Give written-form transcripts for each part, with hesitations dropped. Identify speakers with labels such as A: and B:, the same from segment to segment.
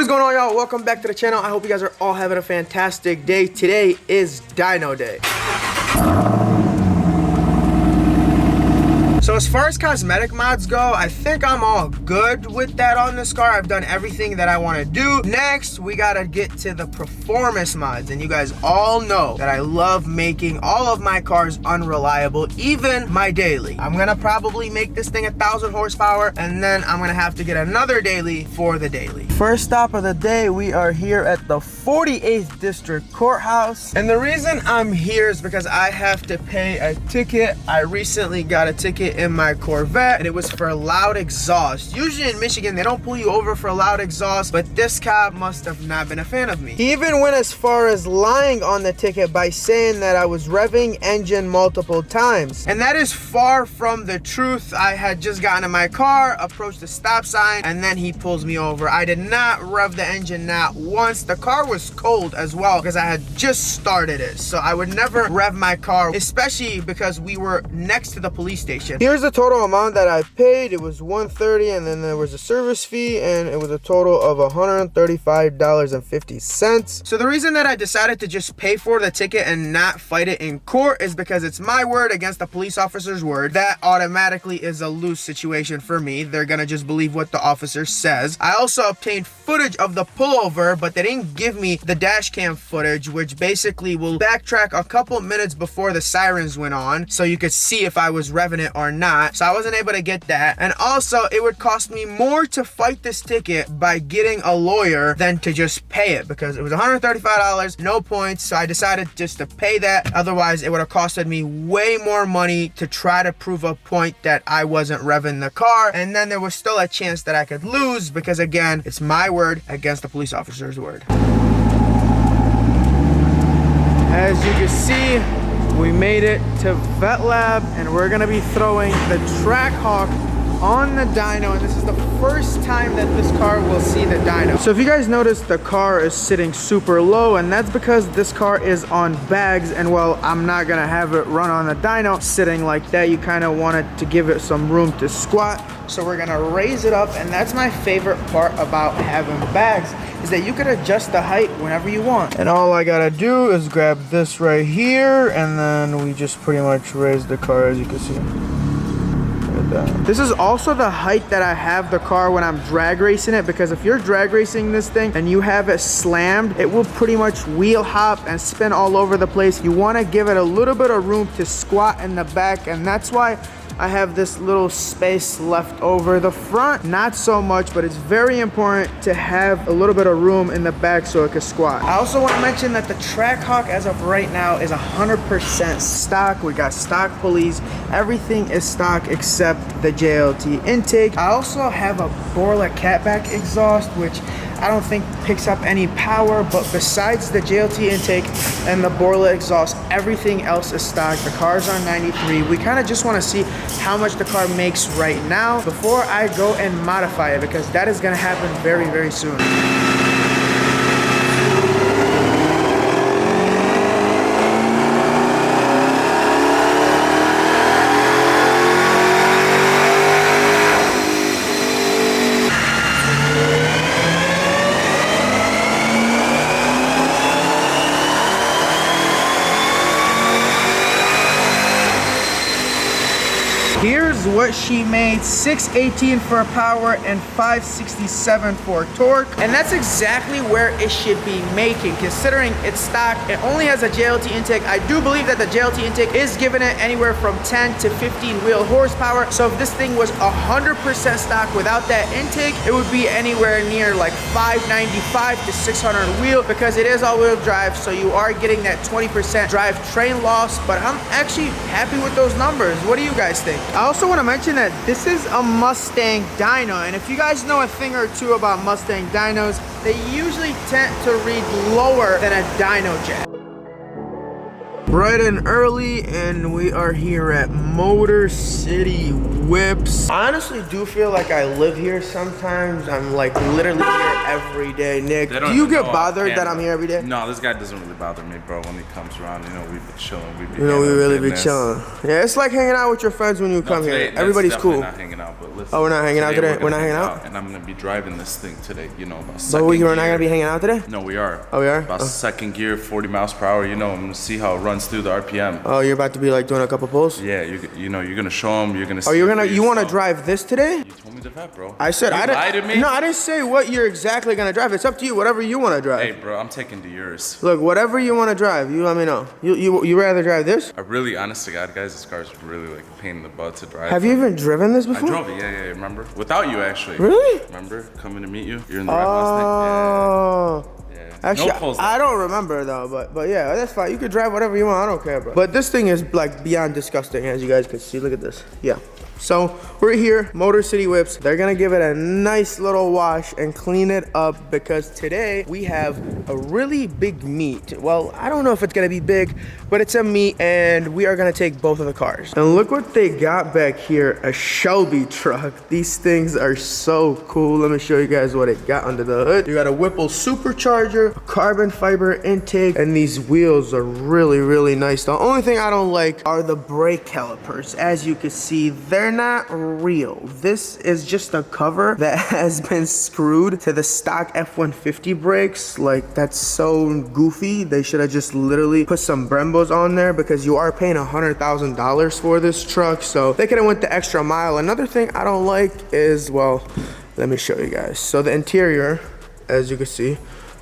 A: What is going on, y'all? Welcome back to the channel. I hope you guys are all having a fantastic day. Today is Dyno Day. So as far as cosmetic mods go, I think I'm all good with that on this car. I've done everything that I want to do. Next, we gotta get to the performance mods. And you guys all know that I love making all of my cars unreliable, even my daily. I'm gonna probably make this thing 1,000 horsepower, and then I'm gonna have to get another daily for the daily. First stop of the day, we are here at the 48th District Courthouse. And the reason I'm here is because I have to pay a ticket. I recently got a ticket in my Corvette, and it was for loud exhaust. Usually in Michigan, they don't pull you over for loud exhaust, but this cop must have not been a fan of me. He even went as far as lying on the ticket by saying that I was revving engine multiple times. And that is far from the truth. I had just gotten in my car, approached the stop sign, and then he pulls me over. I did not rev the engine, not once. The car was cold as well because I had just started it. So I would never rev my car, especially because we were next to the police station. Here's the total amount that I paid. It was $130, and then there was a service fee, and it was a total of $135.50. So the reason that I decided to just pay for the ticket and not fight it in court is because it's my word against the police officer's word. That automatically is a loose situation for me. They're gonna just believe what the officer says. I also obtained footage of the pullover, but they didn't give me the dash cam footage, which basically will backtrack a couple minutes before the sirens went on, so you could see if I was revving it or not. So I wasn't able to get that. And also, it would cost me more to fight this ticket by getting a lawyer than to just pay it, because it was $135, no points. So I decided just to pay that. Otherwise, it would have costed me way more money to try to prove a point that I wasn't revving the car. And then there was still a chance that I could lose, because again, it's my word against the police officer's word. As you can see, we made it to Vet Lab, and we're gonna be throwing the Trackhawk on the dyno, and this is the first time that this car will see the dyno. So if you guys notice, the car is sitting super low, and that's because this car is on bags, and well, I'm not gonna have it run on the dyno sitting like that. You kind of wanted to give it some room to squat, so we're gonna raise it up. And that's my favorite part about having bags, is that you can adjust the height whenever you want. And all I gotta do is grab this right here, and then we just pretty much raise the car, as you can see. This is also the height that I have the car when I'm drag racing it, because if you're drag racing this thing and you have it slammed, it will pretty much wheel hop and spin all over the place. You want to give it a little bit of room to squat in the back, and that's why I have this little space left over. The front, not so much, but it's very important to have a little bit of room in the back so it can squat. I also want to mention that the Trackhawk, as of right now, is 100% stock. We got stock pulleys. Everything is stock except the JLT intake. I also have a Borla catback exhaust, which I don't think picks up any power, but besides the JLT intake and the Borla exhaust, everything else is stock. The car's on 93. We kind of just want to see how much the car makes right now before I go and modify it, because that is going to happen very, very soon. Here's what she made: 618 for power and 567 for torque. And that's exactly where it should be making, considering it's stock. It only has a JLT intake. I do believe that the JLT intake is giving it anywhere from 10 to 15 wheel horsepower. So if this thing was 100% stock without that intake, it would be anywhere near like 595 to 600 wheel, because it is all-wheel drive, so you are getting that 20% drivetrain loss. But I'm actually happy with those numbers. What do you guys think? I also want to mention that this is a Mustang dyno, and if you guys know a thing or two about Mustang dynos, they usually tend to read lower than a dyno jack. Bright and early, and we are here at Motor City Whips. I honestly do feel like I live here sometimes. I'm like literally here every day. Nick, do you get bothered that I'm here every day?
B: No, this guy doesn't really bother me, bro. When he comes around, you know, we be chilling. We
A: really be chilling. Yeah, it's like hanging out with your friends when you come here. Everybody's cool.
B: Not hanging out, but listen,
A: oh, we're not hanging out today? We're not hanging out?
B: And I'm gonna be driving this thing today, you know, about
A: But we're not gonna be hanging out today?
B: No, we are.
A: Oh, we are?
B: About second gear, 40 miles per hour, you know, I'm gonna see how it runs through the RPM.
A: Oh, you're about to be like doing a couple pulls?
B: Yeah, you know, you're gonna show them, you're gonna see.
A: Oh, you wanna drive this today?
B: You told me to vet, bro.
A: I said,
B: you lied to me?
A: No, I didn't say what you're exactly gonna drive. It's up to you, whatever you wanna drive.
B: Hey, bro, I'm taking to yours.
A: Look, whatever you wanna drive, you let me know. You rather drive this?
B: I really, honest to God, guys, this car is really like a pain in the butt to drive.
A: Have you even driven this before?
B: I drove it, yeah, remember? Without you, actually.
A: Really?
B: Remember coming to meet you? You're in the red Mustang? Yeah.
A: Actually,
B: no
A: I don't remember though, but yeah, that's fine. You could drive whatever you want. I don't care, bro. But this thing is like beyond disgusting, as you guys can see. Look at this. Yeah. So we're here, Motor City Whips. They're gonna give it a nice little wash and clean it up because today we have a really big meet. Well, I don't know if it's gonna be big, but it's a meet and we are gonna take both of the cars. And look what they got back here, a Shelby truck. These things are so cool. Let me show you guys what it got under the hood. You got a Whipple supercharger, a carbon fiber intake, and these wheels are really, really nice. The only thing I don't like are the brake calipers. As you can see, they're not real. This is just a cover that has been screwed to the stock F-150 brakes. Like, that's so goofy. They should have just literally put some Brembos on there because you are paying $100,000 for this truck. So they could have went the extra mile. Another thing I don't like is, well, let me show you guys. So the interior, as you can see,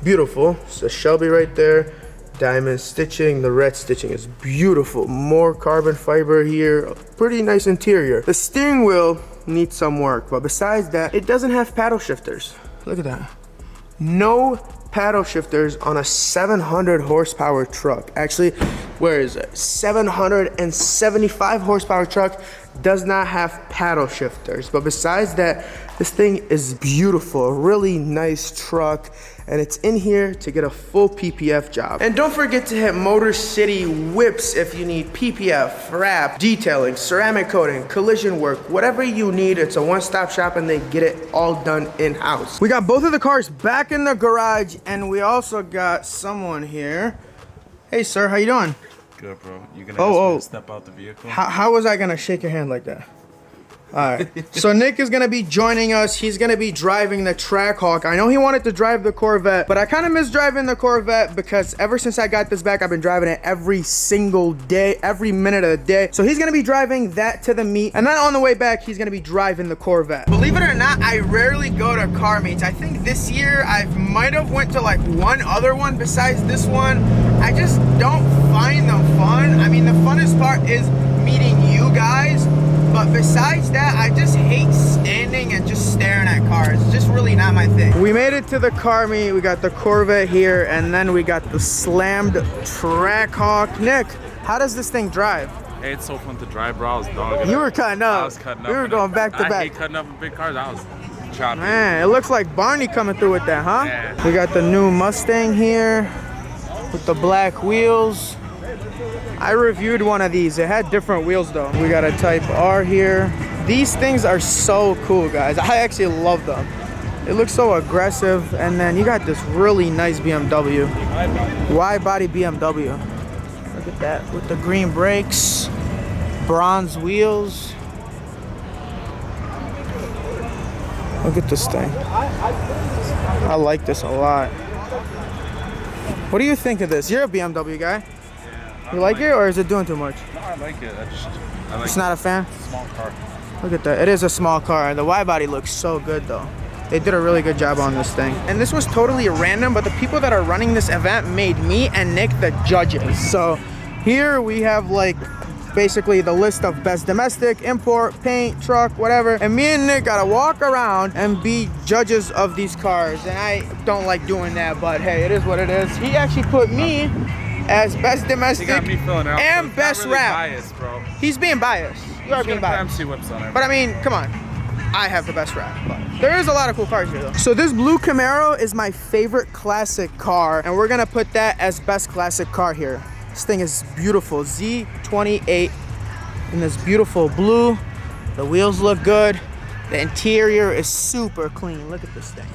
A: beautiful. So Shelby right there. Diamond stitching, the red stitching is beautiful. More carbon fiber here, pretty nice interior. The steering wheel needs some work, but besides that, it doesn't have paddle shifters. Look at that. No paddle shifters on a 700 horsepower truck. Actually, where is it? 775 horsepower truck does not have paddle shifters. But besides that, this thing is beautiful, a really nice truck. And it's in here to get a full PPF job. And don't forget to hit Motor City Whips if you need PPF, wrap, detailing, ceramic coating, collision work, whatever you need. It's a one-stop shop and they get it all done in-house. We got both of the cars back in the garage and we also got someone here. Hey sir, how you doing?
B: Good, bro. You gonna ask me to step out the vehicle?
A: How was I gonna shake your hand like that? All right, so Nick is gonna be joining us. He's gonna be driving the Trackhawk. I know he wanted to drive the Corvette, but I kind of miss driving the Corvette because ever since I got this back, I've been driving it every single day, every minute of the day. So he's gonna be driving that to the meet, and then on the way back, he's gonna be driving the Corvette. Believe it or not, I rarely go to car meets. I think this year I might have went to like one other one besides this one. I just don't find them fun. I mean, the funnest part is meeting you guys. But besides that, I just hate standing and just staring at cars. It's just really not my thing. We made it to the car meet. We got the Corvette here, and then we got the slammed Trackhawk. Nick, how does this thing drive?
B: Hey, it's so fun to drive, bro. I was dogging.
A: You were cutting up.
B: I was cutting up.
A: We were going back to back.
B: I hate cutting up in big cars. I was chopping.
A: Man, it looks like Barney coming through with that, huh? Yeah. We got the new Mustang here with the black wheels. I reviewed one of these. It had different wheels though. We got a Type R here. These things are so cool, guys. I actually love them. It looks so aggressive. And then you got this really nice BMW. Wide body BMW. Look at that with the green brakes, bronze wheels. Look at this thing. I like this a lot. What do you think of this? You're a BMW guy. You like it, or is it doing too much?
B: No, I like it. I like
A: it's not a fan?
B: It's a small car.
A: Look at that. It is a small car. The wide body looks so good, though. They did a really good job on this thing. And this was totally random, but the people that are running this event made me and Nick the judges. So here we have like basically the list of best domestic, import, paint, truck, whatever. And me and Nick gotta walk around and be judges of these cars. And I don't like doing that, but hey, it is what it is. He actually put me as best domestic and best wrap.
B: Biased, bro.
A: He's being biased. You are being biased.
B: MC whips on it.
A: But I mean, come on. I have the best wrap. But there is a lot of cool cars here though. So this blue Camaro is my favorite classic car, and we're gonna put that as best classic car here. This thing is beautiful. Z28 in this beautiful blue. The wheels look good. The interior is super clean. Look at this thing.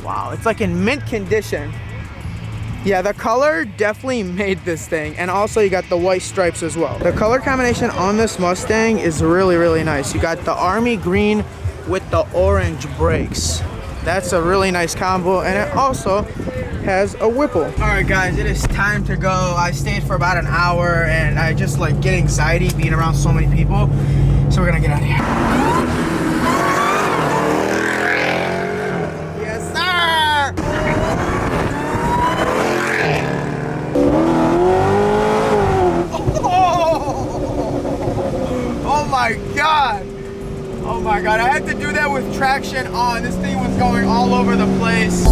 A: Wow, it's like in mint condition. Yeah, the color definitely made this thing. And also you got the white stripes as well. The color combination on this Mustang is really, really nice. You got the army green with the orange brakes. That's a really nice combo. And it also has a Whipple. All right, guys, it is time to go. I stayed for about an hour and I just like get anxiety being around so many people. So we're gonna get out of here. Yes, sir! Oh my God. Oh my God, I had to do that with traction on. This thing was going all over the place.